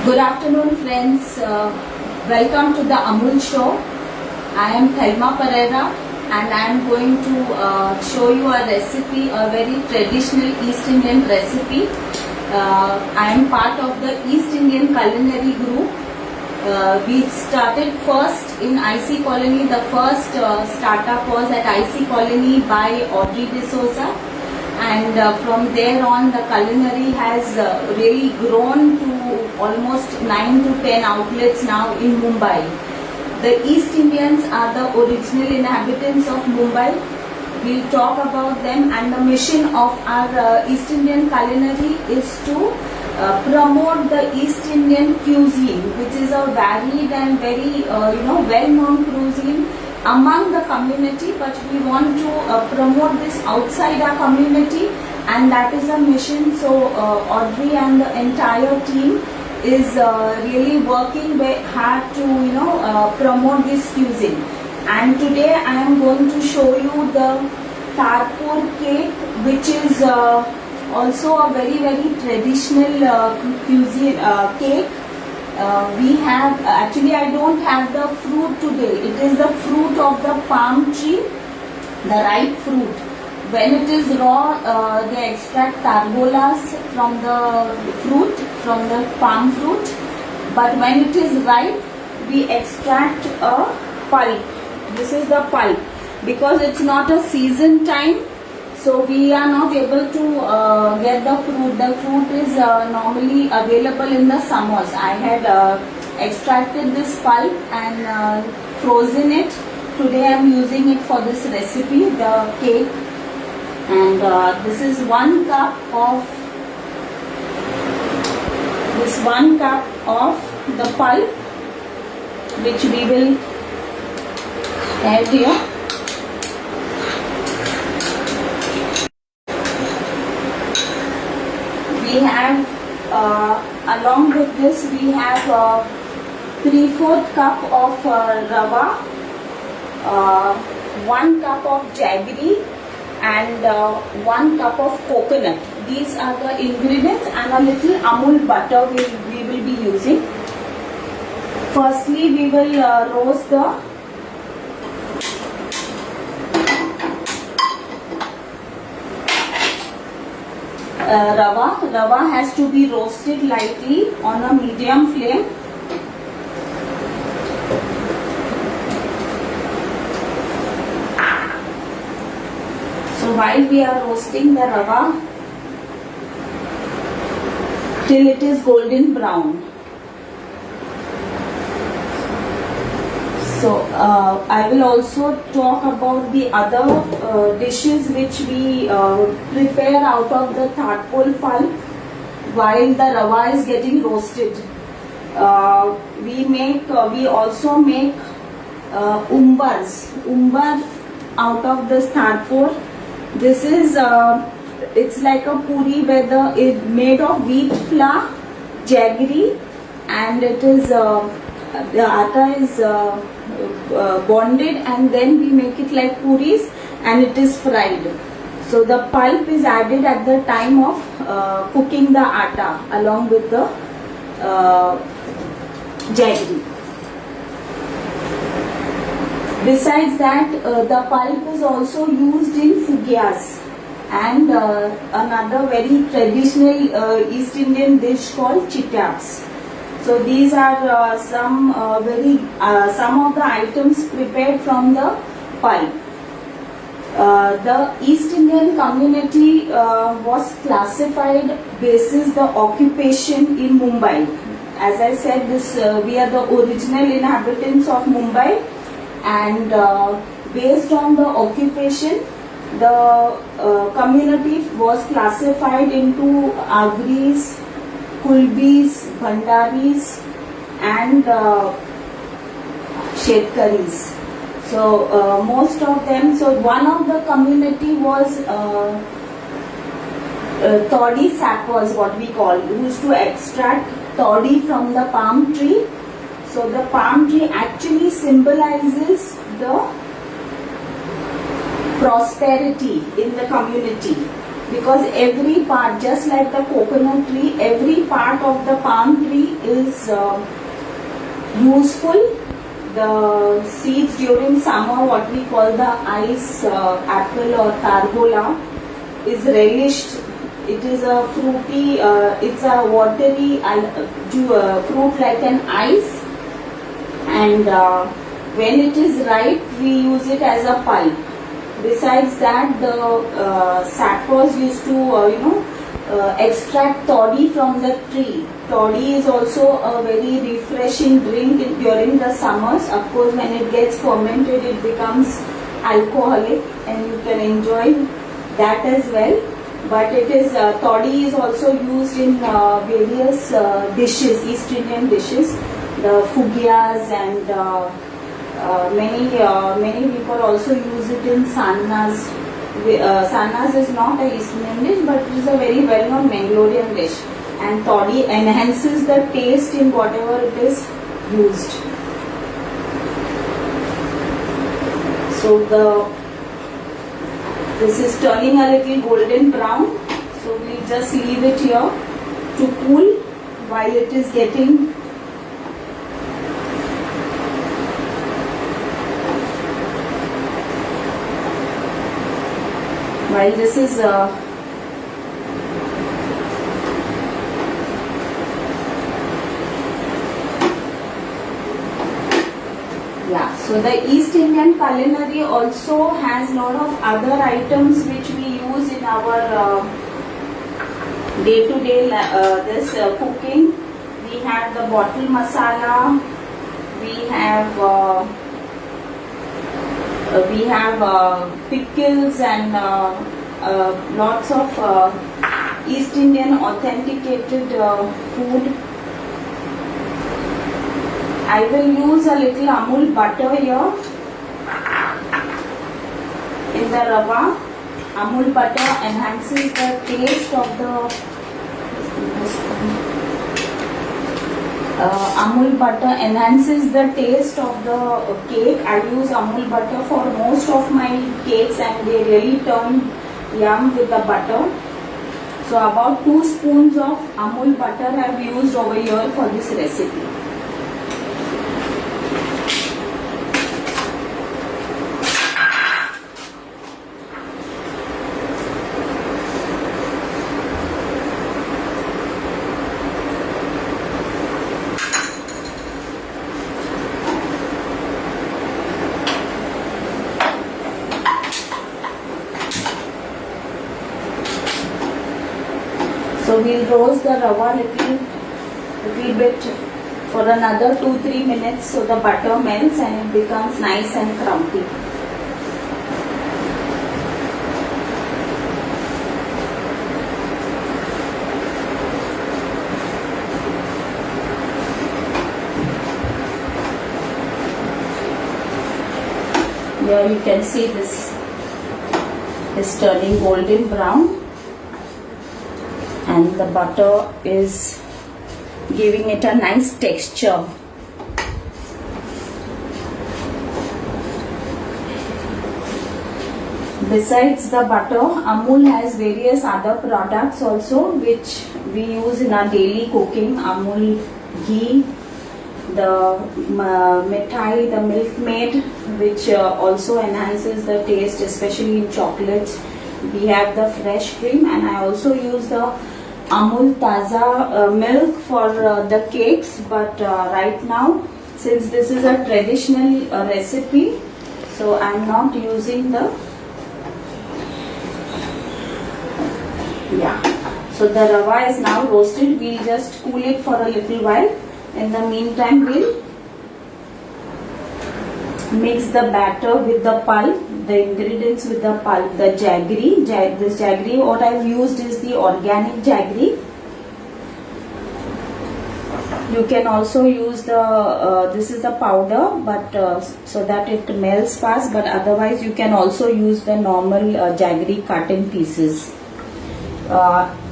Good afternoon, friends. Welcome to the Amul Show. I am Thelma Pereira and I am going to show you a recipe, a very traditional East Indian recipe. I am part of the East Indian Culinary Group. We started first in IC Colony. The first startup was at IC Colony by Audrey D'Souza. And from there on, the culinary has really grown to almost 9 to 10 outlets now in Mumbai. The East Indians are the original inhabitants of Mumbai. We'll talk about them, and the mission of our East Indian culinary is to promote the East Indian cuisine, which is a varied and very well-known cuisine among the community, but we want to promote this outside our community, and that is a mission. So Audrey and the entire team is really working very hard to promote this cuisine. And today I am going to show you the tarpur cake, which is also a very traditional cuisine cake. We have actually, I don't have the fruit today. It is the fruit of the palm tree, the ripe fruit. When it is raw, they extract targolas from the fruit, from the palm fruit. But when it is ripe, we extract a pulp. This is the pulp. Because it's not a season time, so we are not able to get the fruit. The fruit is normally available in the summers. I had extracted this pulp and frozen it. Today I am using it for this recipe, the cake. And this is 1 cup of the pulp, which we will add here. We have, along with this, we have 3/4 cup of rava, 1 cup of jaggery, and 1 cup of coconut. These are the ingredients, and a little Amul butter we will be using. Firstly, we will roast the rava. Rava has to be roasted lightly on a medium flame. So while we are roasting the rava till it is golden brown. So I will also talk about the other dishes which we prepare out of the tarpur pulp while the rava is getting roasted. We also make umbar out of this tarpur. This is it's like a puri where it's made of wheat flour, jaggery, and it is the atta is bonded, and then we make it like puris and it is fried. So the pulp is added at the time of cooking the atta along with the jaggery. Besides that, the pulp is also used in fugias and another very traditional East Indian dish called chityaps. So these are some of the items prepared from the pulp. The East Indian community was classified basis the occupation in Mumbai. As I said, we are the original inhabitants of Mumbai, and based on the occupation, the community was classified into Agris, Kulbis, Bhandaris, and Shetkaris. So most of them. So one of the community was toddy sappers, what we call, who used to extract toddy from the palm tree. So the palm tree actually symbolizes the prosperity in the community. because every part, just like the coconut tree, every part of the palm tree is useful. The seeds during summer, what we call the ice apple or targola, is relished. It is a fruity, it's a watery fruit like an ice, and when it is ripe, we use it as a pulp. Besides that, the sappers used to, extract toddy from the tree. Toddy is also a very refreshing drink during the summers. Of course, when it gets fermented, it becomes alcoholic, and you can enjoy that as well. But it is toddy is also used in various dishes, East Indian dishes, the fugias, and many people also use it in sannas. Sannas is not a East Indian dish, but it is a very well-known Mangalorean dish, and toddy enhances the taste in whatever it is used. So this is turning a little golden brown, so we just leave it here to cool while it is getting while this is so the East Indian culinary also has a lot of other items which we use in our day-to-day cooking. We have the bottle masala, we have pickles, and lots of East Indian authenticated food. I will use a little Amul butter here in the rava. Amul butter enhances the taste of the cake. I use Amul butter for most of my cakes, and they really turn yum with the butter. So about 2 spoons of Amul butter I have used over here for this recipe. So we'll roast the rava little bit for another 2-3 minutes, so the butter melts and it becomes nice and crumpy. Here you can see this is turning golden brown, and the butter is giving it a nice texture. Besides the butter, Amul has various other products also which we use in our daily cooking. Amul ghee, the mithai, the milkmaid, which also enhances the taste, especially in chocolates. We have the fresh cream, and I also use the Amul Taza milk for the cakes, but right now, since this is a traditional recipe, so I am not using the so the rava is now roasted. We'll just cool it for a little while. In the meantime, we'll mix the batter with the pulp, the ingredients with the pulp, the jaggery. This jaggery, what I've used is the organic jaggery. You can also use the, this is the powder, but so that it melts fast, but otherwise you can also use the normal jaggery cut in pieces.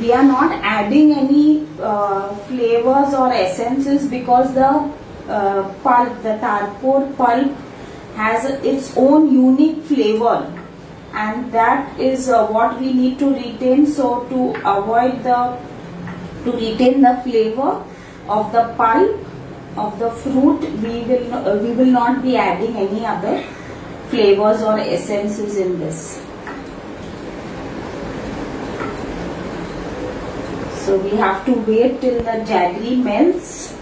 We are not adding any flavors or essences because the pulp, the tarpor pulp, has its own unique flavor, and that is what we need to retain. So to avoid retain the flavor, of the pulp of the fruit. We will not be adding any other flavors or essences in this. So we have to wait till the jaggery melts.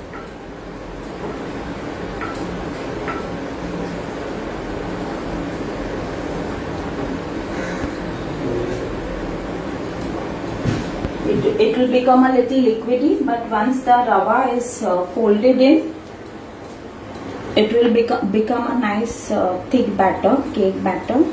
It will become a little liquidy, but once the rava is folded in, it will become a nice thick batter, cake batter.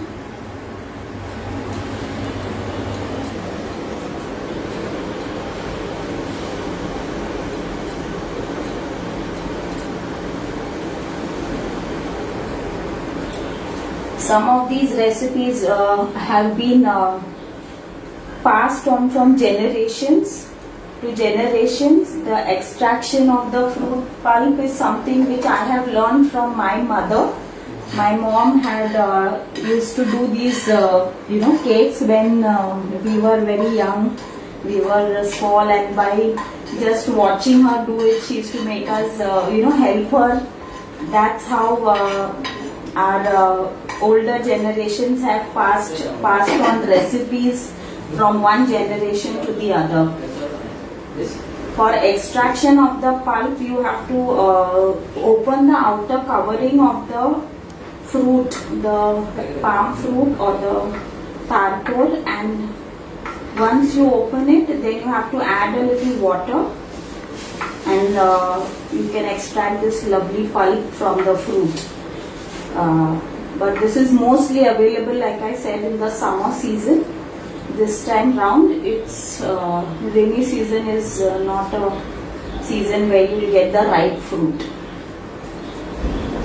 Some of these recipes have been passed on from generations to generations. The extraction of the fruit pulp is something which I have learned from my mother. My mom had used to do these, cakes when we were very young. We were small, and by just watching her do it, she used to make us, help her. That's how our older generations have passed on recipes from one generation to the other. For extraction of the pulp, you have to open the outer covering of the fruit, the palm fruit or the tarpor, and once you open it, then you have to add a little water, and you can extract this lovely pulp from the fruit. But this is mostly available, like I said, in the summer season. This time round, it's rainy season is not a season where you will get the ripe fruit.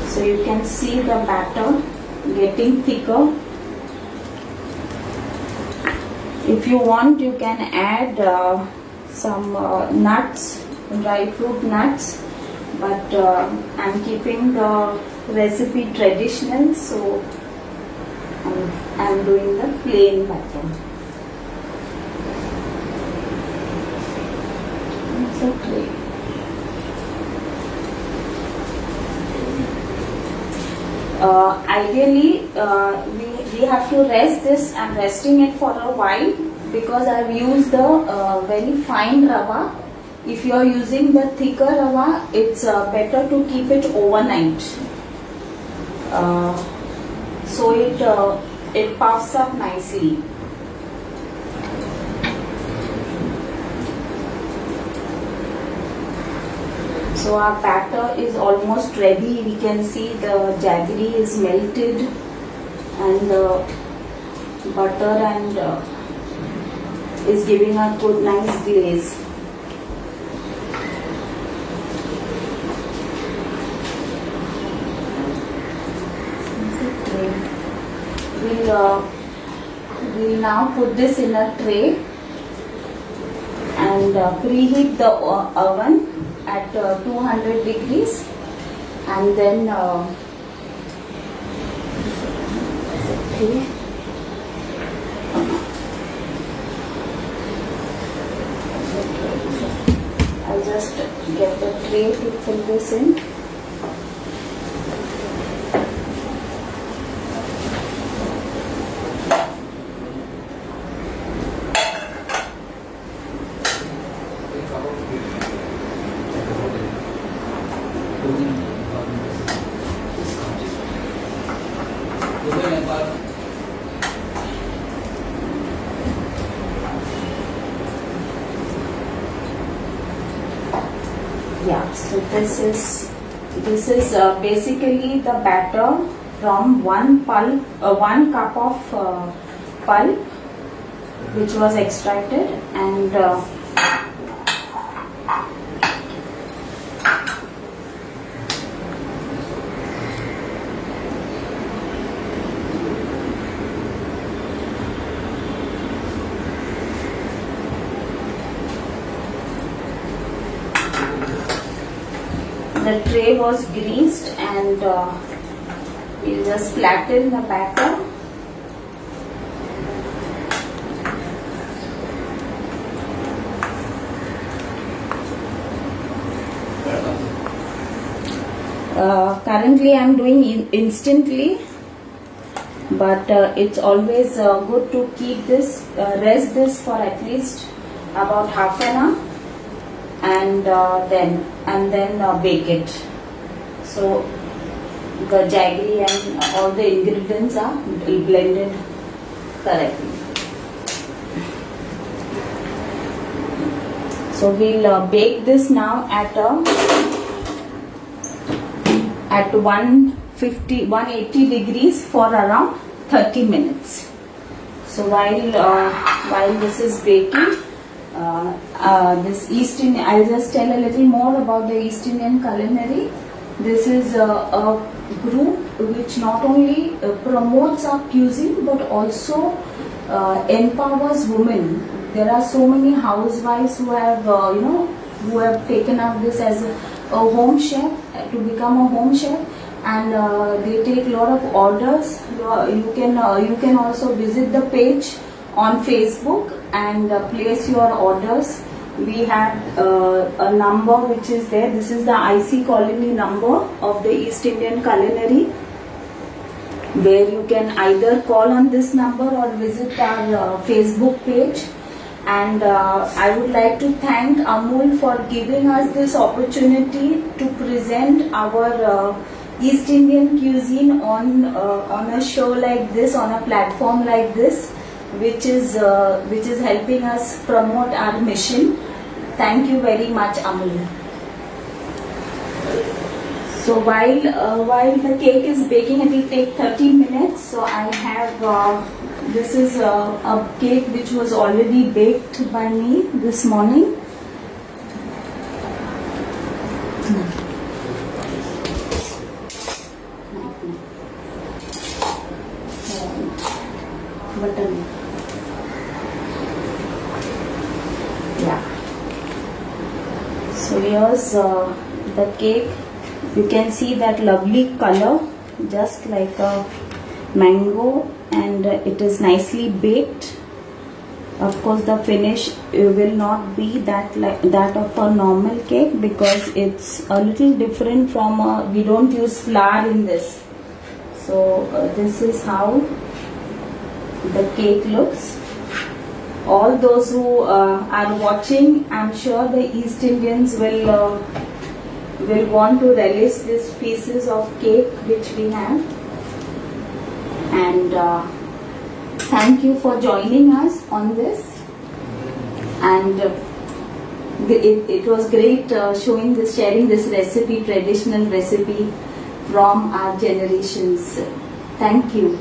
So you can see the batter getting thicker. If you want, you can add some nuts, dry fruit nuts, but I'm keeping the recipe traditional, so I'm doing the plain batter. Okay. Ideally, we have to rest this. I'm resting it for a while because I've used the very fine rava. If you are using the thicker rava, it's better to keep it overnight. So it puffs up nicely. So our batter is almost ready. We can see the jaggery is melted, and the butter and is giving a good nice glaze. We'll now put this in a tray and preheat the oven at 200 degrees, and then I'll just get the tray to fill this in. Yeah, so this is basically the batter from one cup of pulp which was extracted, and the tray was greased, and we'll just flatten the batter. Currently I'm doing instantly, but it's always good to keep this, rest this for at least about half an hour, and then bake it. So the jaggery and all the ingredients are blended correctly. So we'll bake this now at 180 degrees for around 30 minutes. So while this is baking, this East Indian, I'll just tell a little more about the East Indian culinary. This is a group which not only promotes our cuisine but also empowers women. There are so many housewives who have who have taken up this as a home chef, to become a home chef, and they take a lot of orders. You can also visit the page on Facebook and place your orders. We have a number which is there. This is the IC Colony number of the East Indian Culinary, where you can either call on this number or visit our Facebook page. And I would like to thank Amul for giving us this opportunity to present our East Indian cuisine on a show like this, on a platform like this, which is helping us promote our mission. Thank you very much, Amul. So while the cake is baking, it will take 30 minutes. So I have this is a cake which was already baked by me this morning. Butter. Yeah. So here's the cake. You can see that lovely color, just like a mango, and it is nicely baked. Of course, the finish will not be that like that of a normal cake, because it's a little different from we don't use flour in this. So this is how the cake looks. All those who are watching, I'm sure the East Indians will want to relish these pieces of cake which we have. And thank you for joining us on this. And it was great sharing this recipe, traditional recipe from our generations. Thank you.